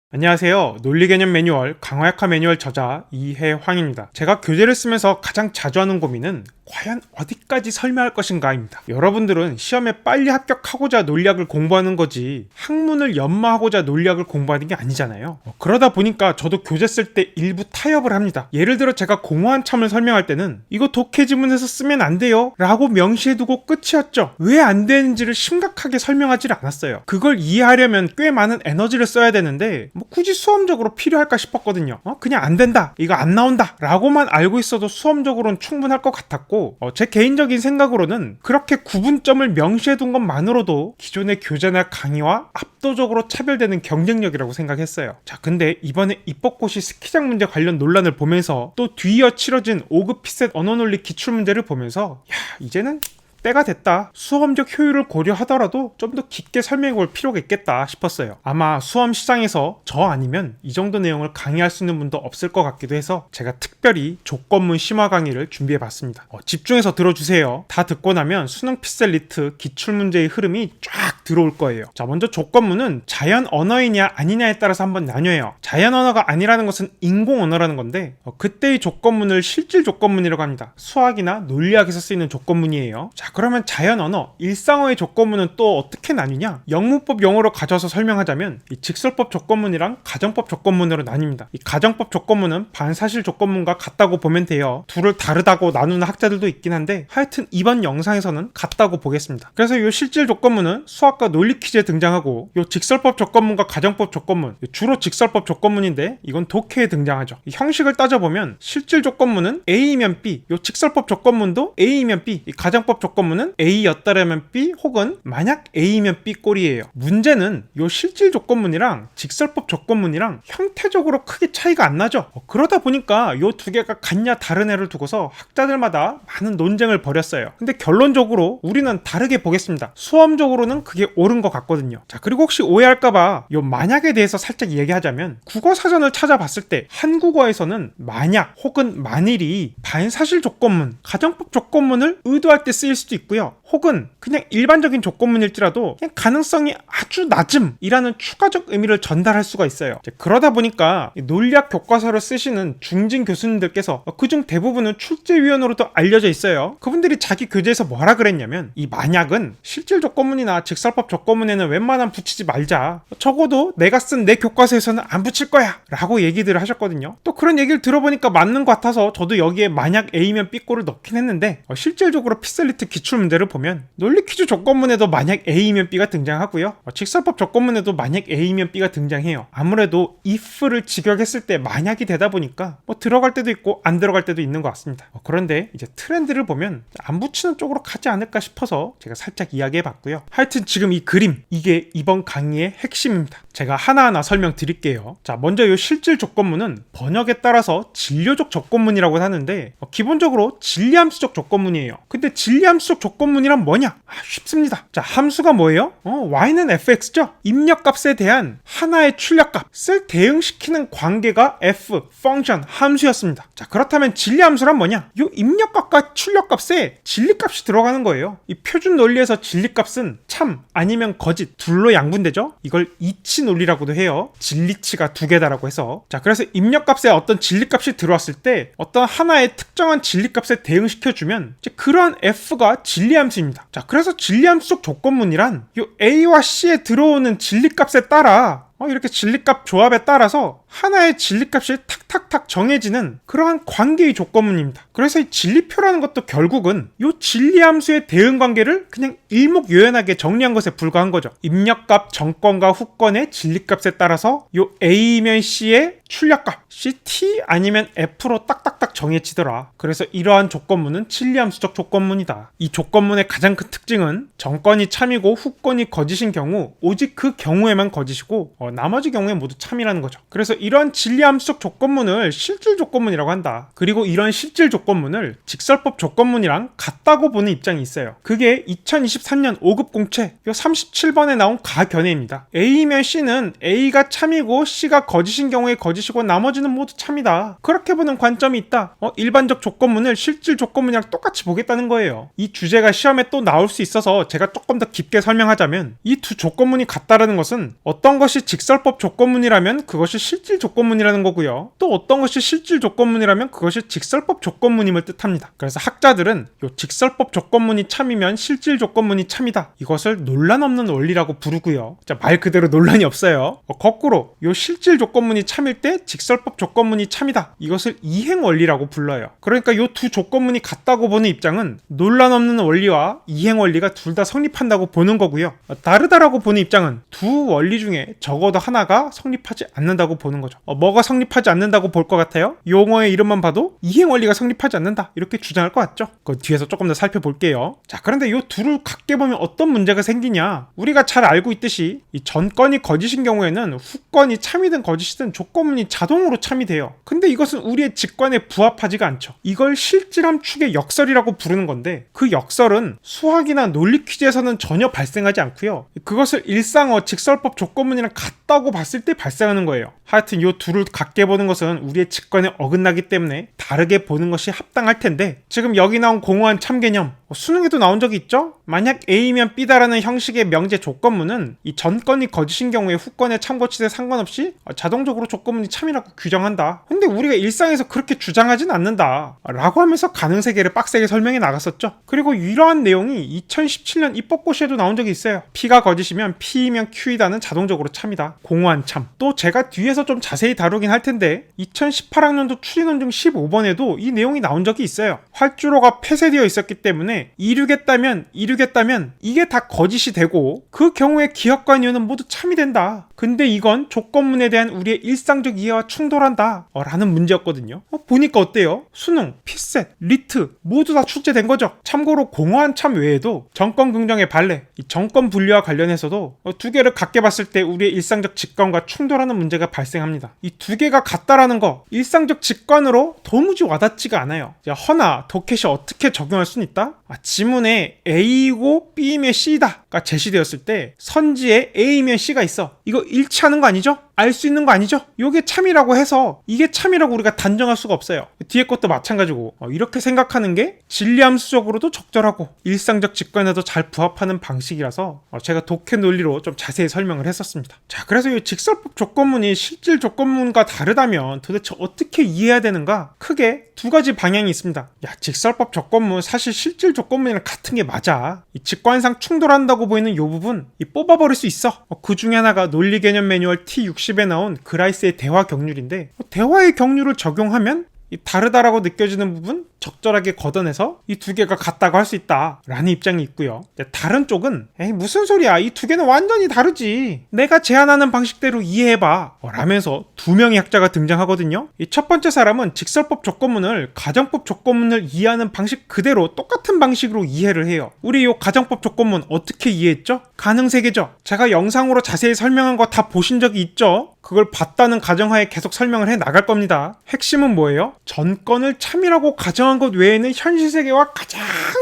안녕하세요. 논리개념 매뉴얼 강화약화 매뉴얼 저자 이해황입니다. 제가 교재를 쓰면서 가장 자주 하는 고민은 과연 어디까지 설명할 것인가입니다. 여러분들은 시험에 빨리 합격하고자 논리학을 공부하는 거지 학문을 연마하고자 논리학을 공부하는 게 아니잖아요. 그러다 보니까 저도 교재 쓸 때 일부 타협을 합니다. 예를 들어 제가 공허한 참을 설명할 때는 이거 독해 지문에서 쓰면 안 돼요 라고 명시해두고 끝이었죠. 왜 안 되는지를 심각하게 설명하지 않았어요. 그걸 이해하려면 꽤 많은 에너지를 써야 되는데 굳이 수험적으로 필요할까 싶었거든요. 그냥 안 된다, 이거 안 나온다 라고만 알고 있어도 수험적으로는 충분할 것 같았고, 제 개인적인 생각으로는 그렇게 구분점을 명시해둔 것만으로도 기존의 교재나 강의와 압도적으로 차별되는 경쟁력이라고 생각했어요. 자, 근데 이번에 입법고시 스키장 문제 관련 논란을 보면서 또 뒤이어 치러진 5급 피셋 언어논리 기출문제를 보면서 이제는 때가 됐다. 수험적 효율을 고려하더라도 좀 더 깊게 설명해 볼 필요가 있겠다 싶었어요. 아마 수험 시장에서 저 아니면 이 정도 내용을 강의할 수 있는 분도 없을 것 같기도 해서 제가 특별히 조건문 심화 강의를 준비해 봤습니다. 집중해서 들어주세요. 다 듣고 나면 수능 피셀리트 기출문제의 흐름이 쫙 들어올 거예요. 자, 먼저 조건문은 자연 언어이냐 아니냐에 따라서 한번 나뉘어요. 자연 언어가 아니라는 것은 인공 언어라는 건데 그때의 조건문을 실질 조건문이라고 합니다. 수학이나 논리학에서 쓰이는 조건문이에요. 자, 그러면 자연 언어, 일상어의 조건문은 또 어떻게 나뉘냐? 영문법 용어로 가져와서 설명하자면 이 직설법 조건문이랑 가정법 조건문으로 나뉩니다. 이 가정법 조건문은 반사실 조건문과 같다고 보면 돼요. 둘을 다르다고 나누는 학자들도 있긴 한데 하여튼 이번 영상에서는 같다고 보겠습니다. 그래서 이 실질 조건문은 수학과 논리 퀴즈에 등장하고 이 직설법 조건문과 가정법 조건문, 주로 직설법 조건문인데 이건 독해에 등장하죠. 이 형식을 따져보면 실질 조건문은 A이면 B, 이 직설법 조건문도 A이면 B, 이 가정법 조건문은 A였다라면 B 혹은 만약 A이면 B 꼴이에요. 문제는 이 실질 조건문이랑 직설법 조건문이랑 형태적으로 크게 차이가 안 나죠. 그러다 보니까 이 두 개가 같냐 다르냐를 두고서 학자들마다 많은 논쟁을 벌였어요. 근데 결론적으로 우리는 다르게 보겠습니다. 수험적으로는 그게 옳은 것 같거든요. 자, 그리고 혹시 오해할까봐 이 만약에 대해서 살짝 얘기하자면 국어사전을 찾아봤을 때 한국어에서는 만약 혹은 만일이 반사실 조건문, 가정법 조건문을 의도할 때 쓰일 수도 있고요. 혹은 그냥 일반적인 조건문일지라도 그냥 가능성이 아주 낮음이라는 추가적 의미를 전달할 수가 있어요. 그러다 보니까 논리학 교과서를 쓰시는 중진 교수님들께서 그중 대부분은 출제위원으로도 알려져 있어요. 그분들이 자기 교재에서 뭐라 그랬냐면 이 만약은 실질 조건문이나 직설법 조건문에는 웬만하면 붙이지 말자. 적어도 내가 쓴 내 교과서에서는 안 붙일 거야 라고 얘기들을 하셨거든요. 또 그런 얘기를 들어보니까 맞는 것 같아서 저도 여기에 만약 A면 B꼴을 넣긴 했는데 실질적으로 피셀리트 기출문제를 보면 논리 퀴즈 조건문에도 만약 A면 B가 등장하고요. 직설법 조건문에도 만약 A면 B가 등장해요. 아무래도 if를 직역했을 때 만약이 되다 보니까 들어갈 때도 있고 안 들어갈 때도 있는 것 같습니다. 그런데 이제 트렌드를 보면 안 붙이는 쪽으로 가지 않을까 싶어서 제가 살짝 이야기해봤고요. 하여튼 지금 이 그림, 이게 이번 강의의 핵심입니다. 제가 하나하나 설명드릴게요. 자, 먼저 이 실질 조건문은 번역에 따라서 진료적 조건문이라고 하는데 기본적으로 진리함수적 조건문이에요. 근데 진리함수적 조건문이란 뭐냐? 쉽습니다. 자, 함수가 뭐예요? y는 fx죠? 입력값에 대한 하나의 출력값을 대응시키는 관계가 f, 펑션, 함수였습니다. 자, 그렇다면 진리함수란 뭐냐? 이 입력값과 출력값에 진리값이 들어가는 거예요. 이 표준 논리에서 진리값은 참 아니면 거짓 둘로 양분되죠? 이걸 이치 논리라고도 해요. 진리치가 두 개다라고 해서. 자, 그래서 입력값에 어떤 진리값이 들어왔을 때 어떤 하나의 특정한 진리값에 대응시켜주면 이제 그러한 f가 진리함수입니다. 자, 그래서 진리함수적 조건문이란 이 A와 C에 들어오는 진리값에 따라 이렇게 진리값 조합에 따라서 하나의 진리값이 탁탁탁 정해지는 그러한 관계의 조건문입니다. 그래서 이 진리표라는 것도 결국은 이 진리함수의 대응관계를 그냥 일목요연하게 정리한 것에 불과한 거죠. 입력값 정권과 후권의 진리값에 따라서 이 A면 C의 출력값이 T 아니면 F로 딱딱딱 정해지더라. 그래서 이러한 조건문은 진리함수적 조건문이다. 이 조건문의 가장 큰 특징은 정권이 참이고 후권이 거짓인 경우 오직 그 경우에만 거짓이고 나머지 경우에 모두 참이라는 거죠. 그래서 이런 진리함수적 조건문을 실질 조건문이라고 한다. 그리고 이런 실질 조건문을 직설법 조건문이랑 같다고 보는 입장이 있어요. 그게 2023년 5급 공채 37번에 나온 가견해입니다. A면 C는 A가 참이고 C가 거짓인 경우에 거짓이고 나머지는 모두 참이다. 그렇게 보는 관점이 있다. 아니라 일반적 조건문을 실질 조건문이랑 똑같이 보겠다는 거예요. 이 주제가 시험에 또 나올 수 있어서 제가 조금 더 깊게 설명하자면 이 두 조건문이 같다라는 것은 어떤 것이 직설법 조건문이라면 그것이 실질 조건문이라는 거고요. 또 어떤 것이 실질 조건문이라면 그것이 직설법 조건문임을 뜻합니다. 그래서 학자들은 이 직설법 조건문이 참이면 실질 조건문이 참이다. 이것을 논란 없는 원리라고 부르고요. 자, 말 그대로 논란이 없어요. 거꾸로 이 실질 조건문이 참일 때 직설법 조건문이 참이다. 이것을 이행 원리라고 불러요. 그러니까 이 두 조건문이 같다고 보는 입장은 논란 없는 원리와 이행 원리가 둘 다 성립한다고 보는 거고요. 다르다라고 보는 입장은 두 원리 중에 적어도 하나가 성립하지 않는다고 보는 거죠. 뭐가 성립하지 않는다고 볼 것 같아요? 용어의 이름만 봐도 이행 원리가 성립하지 않는다 이렇게 주장할 것 같죠? 그 뒤에서 조금 더 살펴볼게요. 자, 그런데 이 둘을 같게 보면 어떤 문제가 생기냐? 우리가 잘 알고 있듯이 이 전건이 거짓인 경우에는 후건이 참이든 거짓이든 조건문이 자동으로 참이 돼요. 근데 이것은 우리의 직관에 부합하지가 않죠. 이걸 실질함 축의 역설이라고 부르는 건데 그 역설은 수학이나 논리 퀴즈에서는 전혀 발생하지 않고요. 그것을 일상어 직설법 조건문이랑 같다고 봤을 때 발생하는 거예요. 하여튼 이 둘을 같게 보는 것은 우리의 직관에 어긋나기 때문에 다르게 보는 것이 합당할 텐데 지금 여기 나온 공허한 참개념 수능에도 나온 적이 있죠? 만약 A면 B다라는 형식의 명제 조건문은 이 전건이 거짓인 경우에 후건의 참거짓에 상관없이 자동적으로 조건문이 참이라고 규정한다. 근데 우리가 일상에서 그렇게 주장하진 않는다 라고 하면서 가능세계를 빡세게 설명해 나갔었죠. 그리고 이러한 내용이 2017년 입법고시에도 나온 적이 있어요. P가 거짓이면 P이면 Q이다는 자동적으로 참이다. 공허한 참. 또 제가 뒤에서 좀 자세히 다루긴 할 텐데 2018학년도 추리논중 15번에도 이 내용이 나온 적이 있어요. 활주로가 폐쇄되어 있었기 때문에 이루겠다면 이게 다 거짓이 되고 그 경우에 기억과 이유는 모두 참이 된다. 근데 이건 조건문에 대한 우리의 일상적 이해와 충돌한다 라는 문제였거든요. 보니까 어때요? 수능, 피셋, 리트 모두 다 출제된 거죠. 참고로 공허한 참 외에도 정권 긍정의 발레, 이 정권 분리와 관련해서도 두 개를 같게 봤을 때 우리의 일상적 직관과 충돌하는 문제가 발생합니다. 이 두 개가 같다라는 거 일상적 직관으로 도무지 와닿지가 않아요. 허나 도켓이 어떻게 적용할 수는 있다? 지문에 A이고 B이면 C다가 제시되었을 때 선지에 A면 C가 있어. 이거 일치하는 거 아니죠? 알 수 있는 거 아니죠? 이게 참이라고 해서 이게 참이라고 우리가 단정할 수가 없어요. 뒤에 것도 마찬가지고 이렇게 생각하는 게 진리함수적으로도 적절하고 일상적 직관에도 잘 부합하는 방식이라서 제가 독해 논리로 좀 자세히 설명을 했었습니다. 자, 그래서 이 직설법 조건문이 실질 조건문과 다르다면 도대체 어떻게 이해해야 되는가? 크게 두 가지 방향이 있습니다. 직설법 조건문 사실 실질 조건문이랑 같은 게 맞아. 이 직관상 충돌한다고 보이는 이 부분 뽑아버릴 수 있어. 그 중에 하나가 논리 개념 매뉴얼 T60에 나온 그라이스의 대화 경률인데 대화의 경률을 적용하면 이 다르다라고 느껴지는 부분 적절하게 걷어내서 이 두 개가 같다고 할 수 있다라는 입장이 있고요. 다른 쪽은 에이 무슨 소리야, 이 두 개는 완전히 다르지, 내가 제안하는 방식대로 이해해봐 라면서 두 명의 학자가 등장하거든요. 이 첫 번째 사람은 직설법 조건문을 가정법 조건문을 이해하는 방식 그대로 똑같은 방식으로 이해를 해요. 우리 이 가정법 조건문 어떻게 이해했죠? 가능세계죠. 제가 영상으로 자세히 설명한 거 다 보신 적이 있죠? 그걸 봤다는 가정하에 계속 설명을 해 나갈 겁니다. 핵심은 뭐예요? 전건을 참이라고 가정한 것 외에는 현실 세계와 가장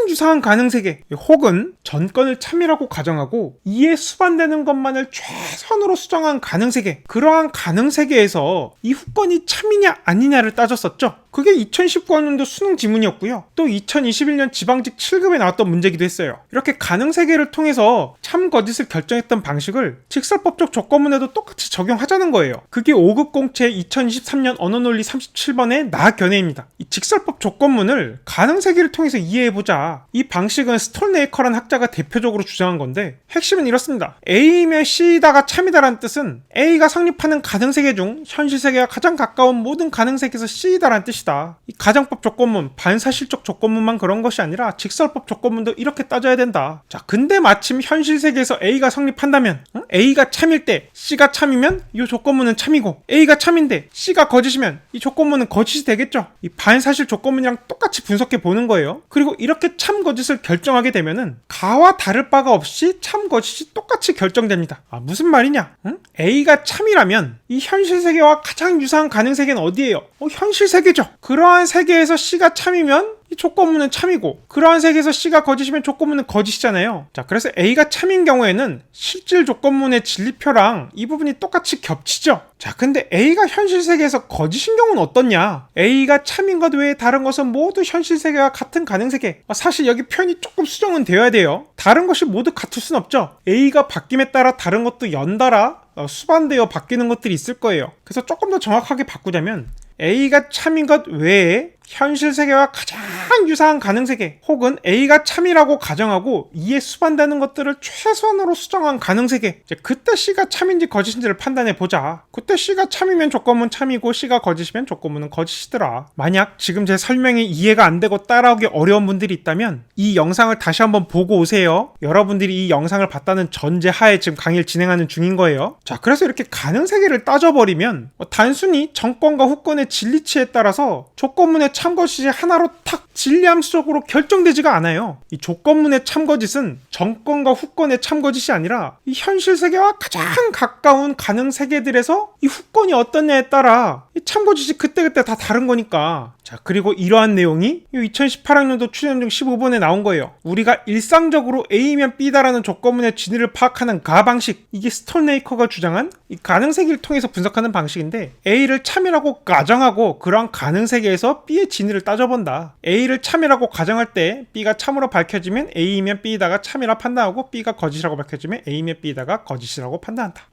유사한 가능 세계, 혹은 전건을 참이라고 가정하고 이에 수반되는 것만을 최선으로 수정한 가능 세계, 그러한 가능 세계에서 이 후건이 참이냐 아니냐를 따졌었죠. 그게 2019학년도 수능 지문이었고요. 또 2021년 지방직 7급에 나왔던 문제기도 했어요. 이렇게 가능 세계를 통해서 참 거짓을 결정했던 방식을 직설법적 조건문에도 똑같이 적용하자는 거예요. 그게 5급 공채 2023년 언어논리 37번의 나 견해입니다. 이 직설법 조건문을 가능 세계를 통해서 이해해보자. 이 방식은 스톨네이커라는 학자가 대표적으로 주장한 건데 핵심은 이렇습니다. A면 C다가 참이다라는 뜻은 A가 성립하는 가능 세계 중 현실 세계와 가장 가까운 모든 가능 세계에서 C다라는 뜻이다. 이 가정법 조건문, 반사실적 조건문만 그런 것이 아니라 직설법 조건문도 이렇게 따져야 된다. 자, 근데 마침 현실 세계에서 A가 성립한다면 A가 참일 때 C가 참이면 이 조건문은 참이고, A가 참인데 C가 거짓이면 이 조건문은 거짓이 되겠죠. 이 반사실 조건문이랑 똑같이 분석해 보는 거예요. 그리고 이렇게 참 거짓을 결정하게 되면은 가와 다를 바가 없이 참 거짓이 똑같이 결정됩니다. 무슨 말이냐? A가 참이라면 이 현실 세계와 가장 유사한 가능 세계는 어디예요? 현실 세계죠. 그러한 세계에서 C가 참이면 이 조건문은 참이고 그러한 세계에서 C가 거짓이면 조건문은 거짓이잖아요. 자, 그래서 A가 참인 경우에는 실질 조건문의 진리표랑 이 부분이 똑같이 겹치죠. 자, 근데 A가 현실 세계에서 거짓인 경우는 어떻냐? A가 참인 것 외에 다른 것은 모두 현실 세계와 같은 가능 세계. 사실 여기 표현이 조금 수정은 되어야 돼요. 다른 것이 모두 같을 순 없죠. A가 바뀜에 따라 다른 것도 연달아 수반되어 바뀌는 것들이 있을 거예요. 그래서 조금 더 정확하게 바꾸자면 A가 참인 것 외에 현실 세계와 가장 유사한 가능 세계 혹은 A가 참이라고 가정하고 이에 수반되는 것들을 최소한으로 수정한 가능 세계, 이제 그때 C가 참인지 거짓인지를 판단해 보자. 그때 C가 참이면 조건문 참이고 C가 거짓이면 조건문은 거짓이더라. 만약 지금 제 설명이 이해가 안 되고 따라오기 어려운 분들이 있다면 이 영상을 다시 한번 보고 오세요. 여러분들이 이 영상을 봤다는 전제하에 지금 강의를 진행하는 중인 거예요. 자, 그래서 이렇게 가능 세계를 따져버리면 단순히 정권과 후권의 진리치에 따라서 조건문의 참거짓이 하나로 탁 진리함수적으로 결정되지가 않아요. 이 조건문의 참거짓은 정권과 후권의 참거짓이 아니라 이 현실 세계와 가장 가까운 가능 세계들에서 이 후권이 어떠냐에 따라 이 참거짓이 그때그때 다 다른 거니까. 자, 그리고 이러한 내용이 2018학년도 출연중 15번에 나온 거예요. 우리가 일상적으로 A면 B다라는 조건문의 진위를 파악하는 방식, 이게 스톨네이커가 주장한 이 가능세계를 통해서 분석하는 방식인데, A를 참이라고 가정하고 그러한 가능세계에서 B의 진위를 따져본다. A를 참이라고 가정할 때 B가 참으로 밝혀지면 A면 B다가 참이라 판단하고 B가 거짓이라고 밝혀지면 A면 B다가 거짓이라고 판단한다.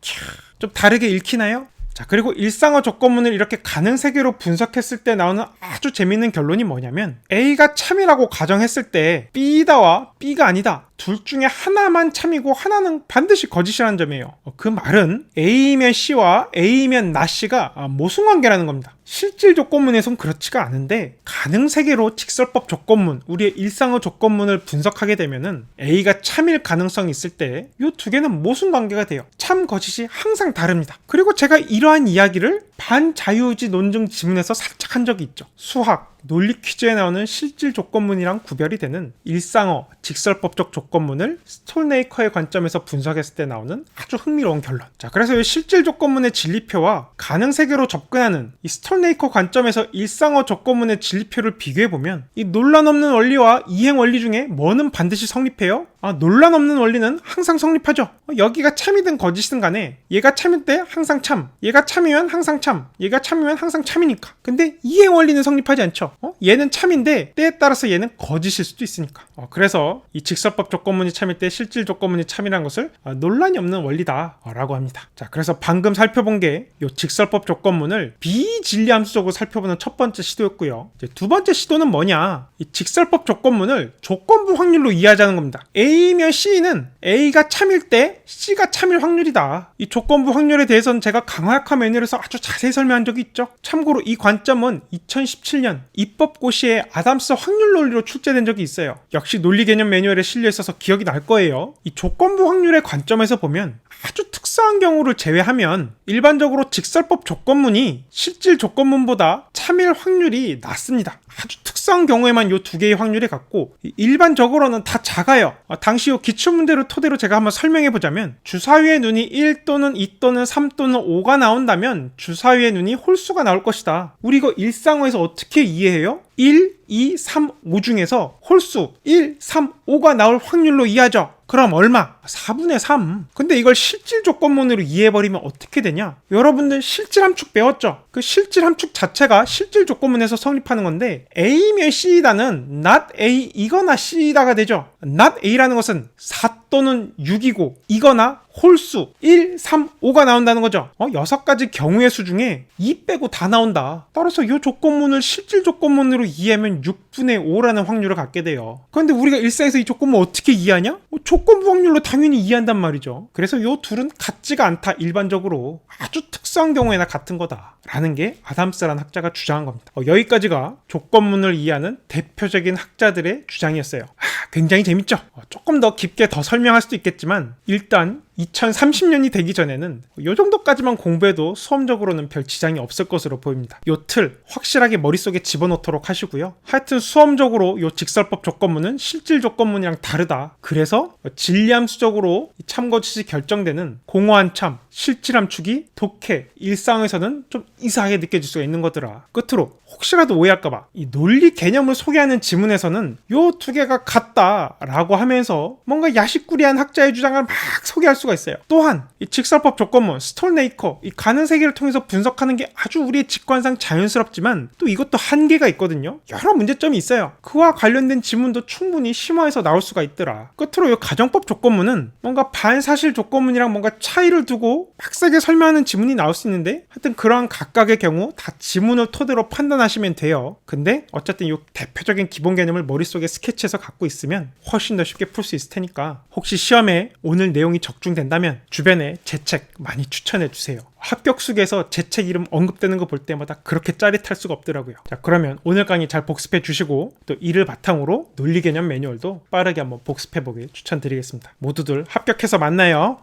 좀 다르게 읽히나요? 자, 그리고 일상어 조건문을 이렇게 가능 세계로 분석했을 때 나오는 아주 재밌는 결론이 뭐냐면 A가 참이라고 가정했을 때 B다와 B가 아니다, 둘 중에 하나만 참이고 하나는 반드시 거짓이라는 점이에요. 그 말은 A면 C와 A면 C가 모순관계라는 겁니다. 실질 조건문에선 그렇지가 않은데 가능 세계로 직설법 조건문, 우리의 일상어 조건문을 분석하게 되면은 A가 참일 가능성이 있을 때 이 두 개는 모순관계가 돼요. 참 거짓이 항상 다릅니다. 그리고 제가 이러한 이야기를 반자유의지 논증 지문에서 살짝 한 적이 있죠. 수학, 논리 퀴즈에 나오는 실질 조건문이랑 구별이 되는 일상어, 직설법적 조건문을 스톨네이커의 관점에서 분석했을 때 나오는 아주 흥미로운 결론. 자, 그래서 이 실질 조건문의 진리표와 가능 세계로 접근하는 이 스톨네이커 관점에서 일상어 조건문의 진리표를 비교해보면 이 논란 없는 원리와 이행 원리 중에 뭐는 반드시 성립해요? 논란 없는 원리는 항상 성립하죠. 여기가 참이든 거짓이든 간에 얘가 참일 때 항상 참, 얘가 참이면 항상 참, 얘가 참이면 항상 참이니까. 근데 이행 원리는 성립하지 않죠. 얘는 참인데 때에 따라서 얘는 거짓일 수도 있으니까. 그래서 이 직설법 조건문이 참일 때 실질 조건문이 참이라는 것을 논란이 없는 원리다 라고 합니다. 자, 그래서 방금 살펴본 게 이 직설법 조건문을 비진리함수적으로 살펴보는 첫 번째 시도였고요. 이제 두 번째 시도는 뭐냐, 이 직설법 조건문을 조건부 확률로 이해하자는 겁니다. A면 C는 A가 참일 때 C가 참일 확률이다. 이 조건부 확률에 대해서는 제가 강화학화 매뉴얼에서 아주 자세히 설명한 적이 있죠. 참고로 이 관점은 2017년 입법고시에 아담스 확률 논리로 출제된 적이 있어요. 역시 논리 개념 매뉴얼에 실려 있어서 기억이 날 거예요. 이 조건부 확률의 관점에서 보면 아주 특수한 경우를 제외하면 일반적으로 직설법 조건문이 실질 조건문보다 참일 확률이 낮습니다. 아주 특수한 경우에만 이 두 개의 확률이 같고 일반적으로는 다 작아요. 당시 이 기출문제를 토대로 제가 한번 설명해보자면 주사위의 눈이 1 또는 2 또는 3 또는 5가 나온다면 주사위의 눈이 홀수가 나올 것이다. 우리 이거 일상어에서 어떻게 이해해요? 1, 2, 3, 5 중에서 홀수 1, 3, 5가 나올 확률로 이해하죠. 그럼 얼마? 4분의 3. 근데 이걸 실질 조건문으로 이해해버리면 어떻게 되냐? 여러분들 실질 함축 배웠죠? 그 실질 함축 자체가 실질 조건문에서 성립하는 건데 A면 C다는 not A 이거나 C다가 되죠. not A라는 것은 4 또는 6이고 이거나 홀수 1, 3, 5가 나온다는 거죠. 6가지 경우의 수 중에 2 빼고 다 나온다. 따라서 이 조건문을 실질 조건문으로 이해하면 6분의 5라는 확률을 갖게 돼요. 그런데 우리가 일상에서 이 조건문 어떻게 이해하냐? 조건부 확률로 당연히 이해한단 말이죠. 그래서 이 둘은 같지가 않다. 일반적으로 아주 특수한 경우에나 같은 거다 라는 게 아담스라는 학자가 주장한 겁니다. 여기까지가 조건문을 이해하는 대표적인 학자들의 주장이었어요. 굉장히 재밌죠? 조금 더 깊게 더 설명할 수도 있겠지만 일단 2030년이 되기 전에는 이 정도까지만 공부해도 수험적으로는 별 지장이 없을 것으로 보입니다. 요 틀 확실하게 머릿속에 집어넣도록 하시고요. 하여튼 수험적으로 요 직설법 조건문은 실질 조건문이랑 다르다. 그래서 진리함수적으로 참고 지시 결정되는 공허한 참, 실질함축이 독해, 일상에서는 좀 이상하게 느껴질 수가 있는 거더라. 끝으로 혹시라도 오해할까봐 이 논리 개념을 소개하는 지문에서는 요 두 개가 같다라고 하면서 뭔가 야식꾸리한 학자의 주장을 막 소개할 수가 있어요. 또한 이 직설법 조건문, 스톨네이커, 이 가는 세계를 통해서 분석하는 게 아주 우리의 직관상 자연스럽지만 또 이것도 한계가 있거든요. 여러 문제점이 있어요. 그와 관련된 지문도 충분히 심화해서 나올 수가 있더라. 끝으로 이 가정법 조건문은 뭔가 반사실 조건문이랑 뭔가 차이를 두고 빡세게 설명하는 지문이 나올 수 있는데 하여튼 그러한 각각의 경우 다 지문을 토대로 판단하시면 돼요. 근데 어쨌든 이 대표적인 기본 개념을 머릿속에 스케치해서 갖고 있으면 훨씬 더 쉽게 풀 수 있을 테니까 혹시 시험에 오늘 내용이 적중된다면 주변에 제 책 많이 추천해 주세요. 합격수에서 제 책 이름 언급되는 거 볼 때마다 그렇게 짜릿할 수가 없더라고요. 자, 그러면 오늘 강의 잘 복습해 주시고 또 이를 바탕으로 논리 개념 매뉴얼도 빠르게 한번 복습해 보길 추천드리겠습니다. 모두들 합격해서 만나요.